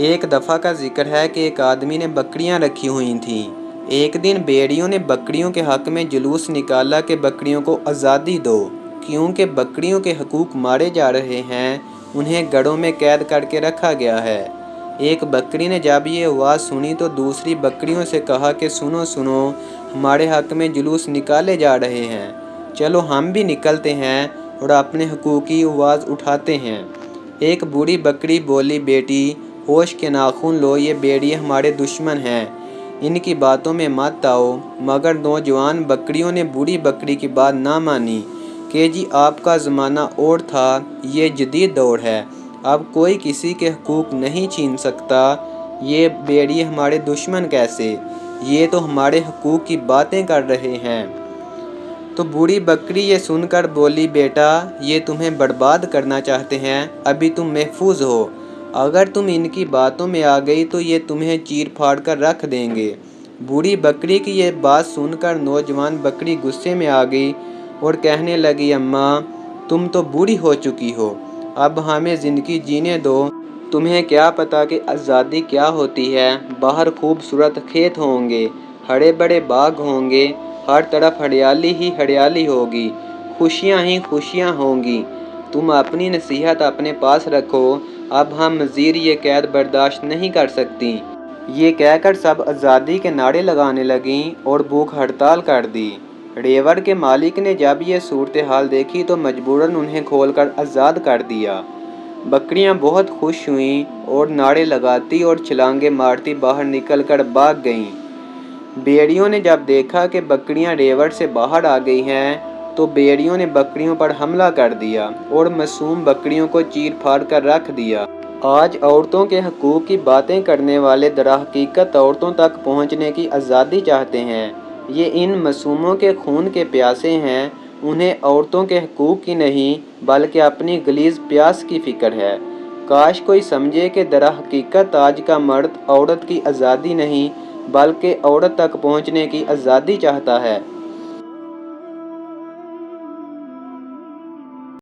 एक दफ़ा का जिक्र है कि एक आदमी ने बकरियां रखी हुई थीं। एक दिन भेड़ियों ने बकरियों के हक में जुलूस निकाला कि बकरियों को आज़ादी दो, क्योंकि बकरियों के हकूक़ मारे जा रहे हैं, उन्हें गड़ों में कैद करके रखा गया है। एक बकरी ने जब ये आवाज़ सुनी तो दूसरी बकरियों से कहा कि सुनो सुनो, हमारे हक में जुलूस निकाले जा रहे हैं, चलो हम भी निकलते हैं और अपने हकूक़ की आवाज़ उठाते हैं। एक बूढ़ी बकरी बोली, बेटी होश के नाखून लो, ये भेड़िए हमारे दुश्मन हैं, इनकी बातों में मत आओ। मगर नौजवान बकरियों ने बूढ़ी बकरी की बात ना मानी कि जी आपका ज़माना और था, ये जदीद दौर है, अब कोई किसी के हकूक़ नहीं छीन सकता, ये भेड़िए हमारे दुश्मन कैसे, ये तो हमारे हकूक़ की बातें कर रहे हैं। तो बूढ़ी बकरी ये सुनकर बोली, बेटा ये तुम्हें बर्बाद करना चाहते हैं, अभी तुम महफूज हो, अगर तुम इनकी बातों में आ गई तो ये तुम्हें चीर फाड़ कर रख देंगे। बूढ़ी बकरी की ये बात सुनकर नौजवान बकरी गुस्से में आ गई और कहने लगी, अम्मा तुम तो बूढ़ी हो चुकी हो, अब हमें ज़िंदगी जीने दो, तुम्हें क्या पता कि आज़ादी क्या होती है। बाहर खूबसूरत खेत होंगे, हरे बड़े बाग होंगे, हर तरफ हरियाली ही हरियाली होगी, खुशियाँ ही खुशियाँ होंगी, तुम अपनी नसीहत अपने पास रखो, अब हम मज़ीद ये कैद बर्दाश्त नहीं कर सकती। ये कहकर सब आज़ादी के नारे लगाने लगीं और भूख हड़ताल कर दी। रेवड़ के मालिक ने जब ये सूरत हाल देखी तो मजबूरन उन्हें खोलकर आज़ाद कर दिया। बकरियां बहुत खुश हुईं और नारे लगाती और छलांगे मारती बाहर निकलकर भाग गईं। भेड़ियों ने जब देखा कि बकरियां रेवड़ से बाहर आ गई हैं तो भेड़ियों ने बकरियों पर हमला कर दिया और मासूम बकरियों को चीर फाड़ कर रख दिया। आज औरतों के हकूक़ की बातें करने वाले दरहकीकत औरतों तक पहुंचने की आज़ादी चाहते हैं। ये इन मासूमों के खून के प्यासे हैं, उन्हें औरतों के हकूक़ की नहीं बल्कि अपनी गलीज़ प्यास की फ़िक्र है। काश कोई समझे कि दरहकीकत आज का मर्द औरत की आज़ादी नहीं बल्कि औरत तक पहुंचने की आज़ादी चाहता है।